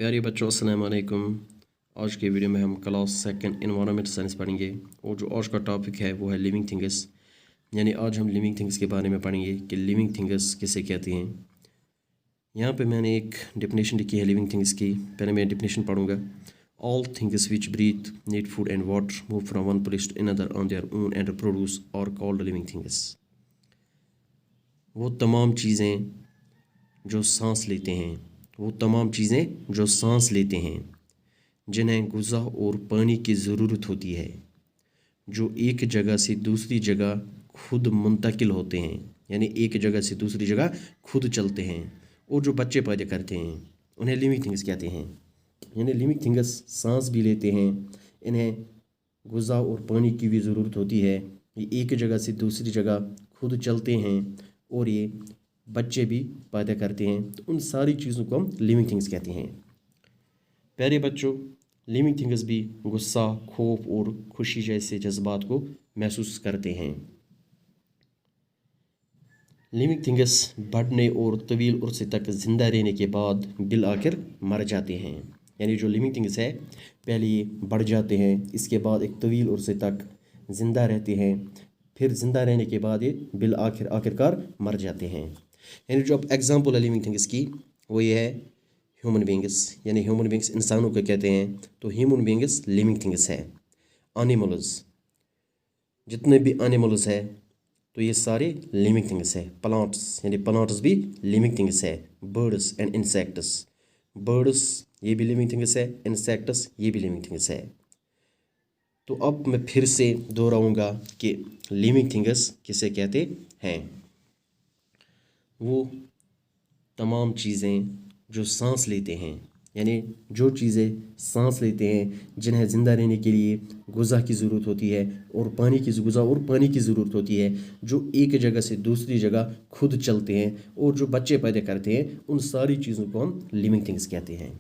प्यारे बच्चों अस्सलाम वालेकुम। आज के वीडियो में हम क्लास सेकंड एनवायरनमेंट साइंस पढ़ेंगे और जो आज का टॉपिक है वो है लिविंग थिंग्स। यानी आज हम लिविंग थिंग्स के बारे में पढ़ेंगे कि लिविंग थिंग्स किसे कहते हैं। यहाँ पे मैंने एक डेफिनेशन लिखी है लिविंग थिंग्स की। पहले मैं डेफिनेशन पढ़ूँगा। All things which breathe need food and water move from one place to another on their own and produce are called living things. वो तमाम चीज़ें जो सांस लेते हैं, वो तमाम चीज़ें जो सांस लेते हैं, जिन्हें ग़िज़ा और पानी की ज़रूरत होती है, जो एक जगह से दूसरी जगह खुद मुंतकिल होते हैं, यानी एक जगह से दूसरी जगह खुद चलते हैं, और जो बच्चे पैदा करते हैं, उन्हें लिविंग थिंग्स कहते हैं। यानी लिविंग थिंग्स सांस भी लेते हैं, इन्हें ग़िज़ा और पानी की भी ज़रूरत होती है, ये एक जगह से दूसरी जगह खुद चलते हैं और ये बच्चे भी पैदा करते हैं। तो उन सारी चीज़ों को हम लिविंग थिंग्स कहते हैं। प्यारे बच्चों, लिविंग थिंग्स भी गुस्सा, खौफ और खुशी जैसे जज्बात को महसूस करते हैं। लिविंग थिंग्स बढ़ने और तवील अरसे तक ज़िंदा रहने के बाद बिल आखिर मर जाते हैं। यानी जो लिविंग थिंग्स है, पहले ये बढ़ जाते हैं, इसके बाद एक तवील अरसे तक ज़िंदा रहते हैं, फिर ज़िंदा रहने के बाद ये बिल आखिरकार मर जाते हैं। यानी जो अब एग्जांपल है लिविंग थिंग्स की वो ये है ह्यूमन बींग्स। यानी ह्यूमन बींग्स इंसानों को कहते हैं, तो ह्यूमन बींग्स लिविंग थिंग्स है। एनिमल्स, जितने भी एनिमल्स है तो ये सारे लिविंग थिंग्स है। प्लांट्स, यानी प्लांट्स भी लिविंग थिंग्स है। बर्ड्स एंड इंसेक्ट्स, बर्ड्स ये भी लिविंग थिंग्स है, इंसेक्ट्स ये भी लिविंग थिंग्स है। तो अब मैं फिर से दोहराऊंगा कि लिविंग थिंग्स किसे कहते हैं। वो तमाम चीज़ें जो सांस लेते हैं, यानी जो चीज़ें सांस लेते हैं, जिन्हें ज़िंदा रहने के लिए ग़िज़ा की ज़रूरत होती है और ग़िज़ा और पानी की ज़रूरत होती है, जो एक जगह से दूसरी जगह खुद चलते हैं और जो बच्चे पैदा करते हैं, उन सारी चीज़ों को हम लिविंग थिंग्स कहते हैं।